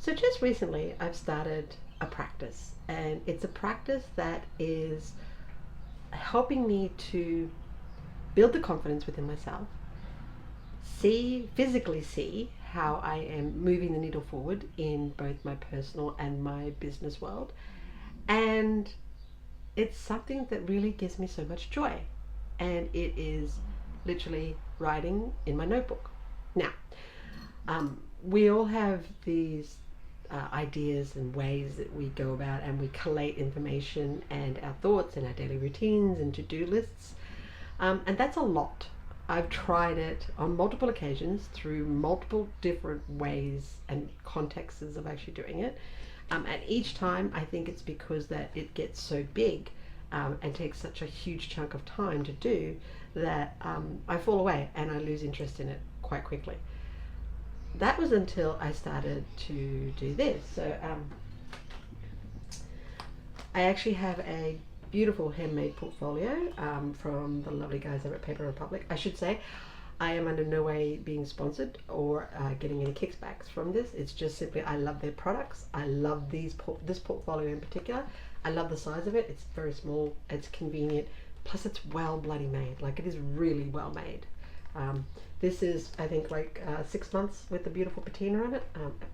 So just recently, I've started a practice, and it's a practice that is helping me to build the confidence within myself, physically see how I am moving the needle forward in both my personal and my business world. And it's something that really gives me so much joy. And it is literally writing in my notebook. Now, we all have these ideas and ways that we go about and we collate information and our thoughts and our daily routines and to-do lists. And that's a lot. I've tried it on multiple occasions through multiple different ways and contexts of actually doing it. And each time I think it's because that it gets so big and takes such a huge chunk of time to do that I fall away and I lose interest in it quite quickly. That was until I started to do this. So I actually have a beautiful handmade portfolio from the lovely guys over at Paper Republic. I should say I am under no way being sponsored or getting any kickbacks from this. It's just simply I love their products. I love this portfolio in particular. I love the size of it. It's very small. It's convenient. Plus it's well bloody made. Like, it is really well made. This is, I think, like 6 months with the beautiful patina on it.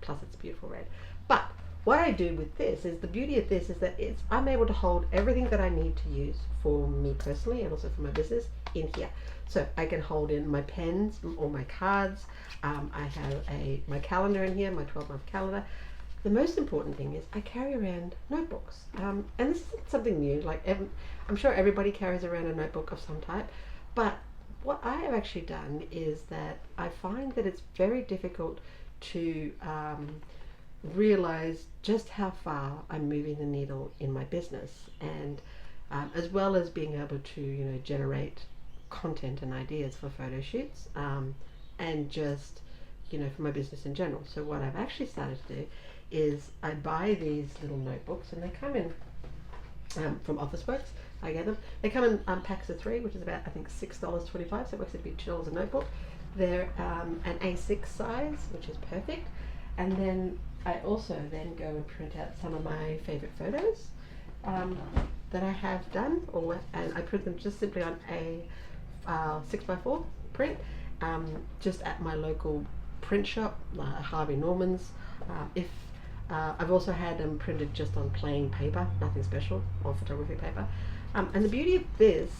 Plus it's beautiful red. But what I do with this is, the beauty of this is that I'm able to hold everything that I need to use for me personally and also for my business in here. So I can hold in my pens or my cards. I have my calendar in here, my 12-month calendar. The most important thing is I carry around notebooks. And this isn't something new. Like, I'm sure everybody carries around a notebook of some type. But what I have actually done is that I find that it's very difficult to realize just how far I'm moving the needle in my business, and as well as being able to generate content and ideas for photo shoots, and just for my business in general. So what I've actually started to do is I buy these little notebooks, and they come in from Officeworks. I get them. They come in packs of 3, which is about, I think, $6.25, so it works out to be $2 a notebook. They're an A6 size, which is perfect. And then I also then go and print out some of my favorite photos that I have done, and I print them just simply on a 6x4 print, just at my local print shop, Harvey Norman's. If I've also had them printed just on plain paper, nothing special, or photography paper. And the beauty of this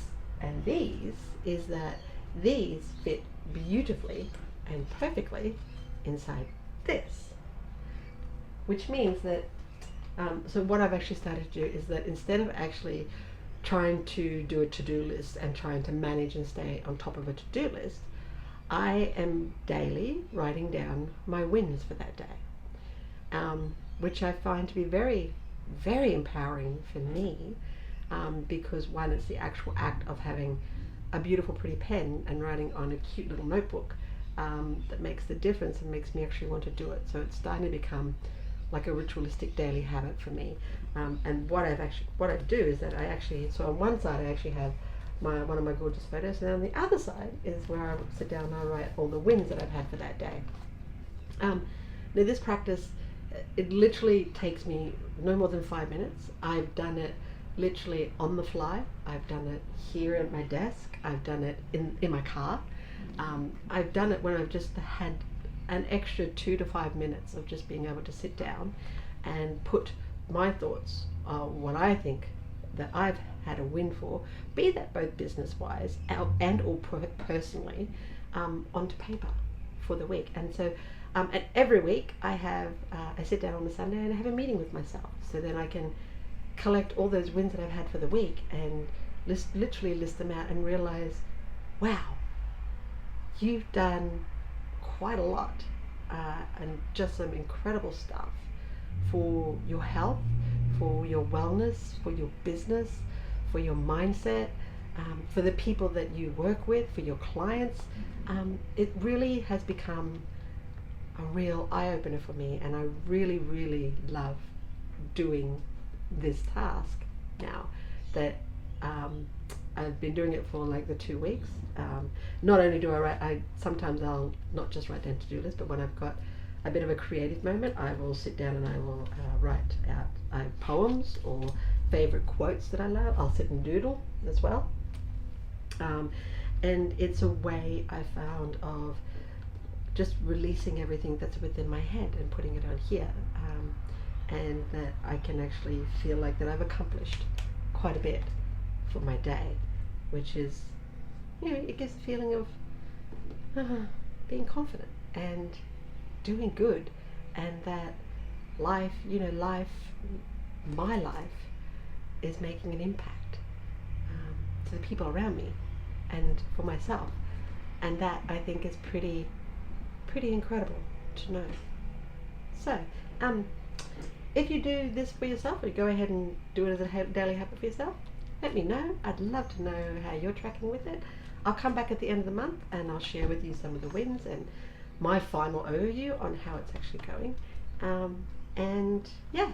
and these is that these fit beautifully and perfectly inside this, which means that so what I've actually started to do is that instead of actually trying to do a to-do list and trying to manage and stay on top of a to-do list, I am daily writing down my wins for that day, which I find to be very, very empowering for me, because one, it's the actual act of having a beautiful pretty pen and writing on a cute little notebook that makes the difference and makes me actually want to do it. So it's starting to become like a ritualistic daily habit for me. And what I do is that so on one side I actually have one of my gorgeous photos, and on the other side is where I sit down and I write all the wins that I've had for that day. Now this practice, it literally takes me no more than 5 minutes. I've done it literally on the fly. I've done it here at my desk. I've done it in my car. I've done it when I've just had an extra 2 to 5 minutes of just being able to sit down and put my thoughts, what I think that I've had a win for, be that both business-wise and or personally, onto paper for the week. And so and every week I sit down on a Sunday and I have a meeting with myself, so then I can collect all those wins that I've had for the week and literally list them out and realize, wow, you've done quite a lot, and just some incredible stuff for your health, for your wellness, for your business, for your mindset, for the people that you work with, for your clients. It really has become a real eye-opener for me, and I really, really love doing this task now that I've been doing it for like the 2 weeks. Not only do I sometimes I'll not just write down to-do list, but when I've got a bit of a creative moment, I will sit down and I will write out poems or favorite quotes that I love. I'll sit and doodle as well. And it's a way I found of just releasing everything that's within my head and putting it on here, and that I can actually feel like that I've accomplished quite a bit for my day, which is, it gives a feeling of being confident and doing good, and that life, my life is making an impact to the people around me and for myself, and that I think is pretty incredible to know. So, if you do this for yourself, or you go ahead and do it as a daily habit for yourself, let me know. I'd love to know how you're tracking with it. I'll come back at the end of the month and I'll share with you some of the wins and my final overview on how it's actually going. And yeah,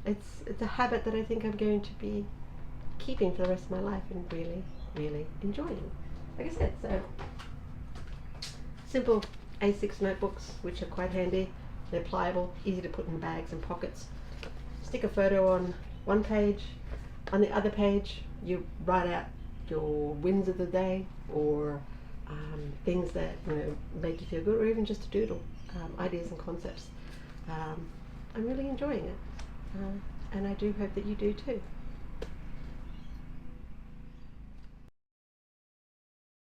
it's a habit that I think I'm going to be keeping for the rest of my life and really enjoying. Like I said, so simple A6 notebooks, which are quite handy. They're pliable, easy to put in bags and pockets. Stick a photo on one page. On the other page, you write out your wins of the day, or things that make you feel good, or even just a doodle, ideas and concepts. I'm really enjoying it, and I do hope that you do too.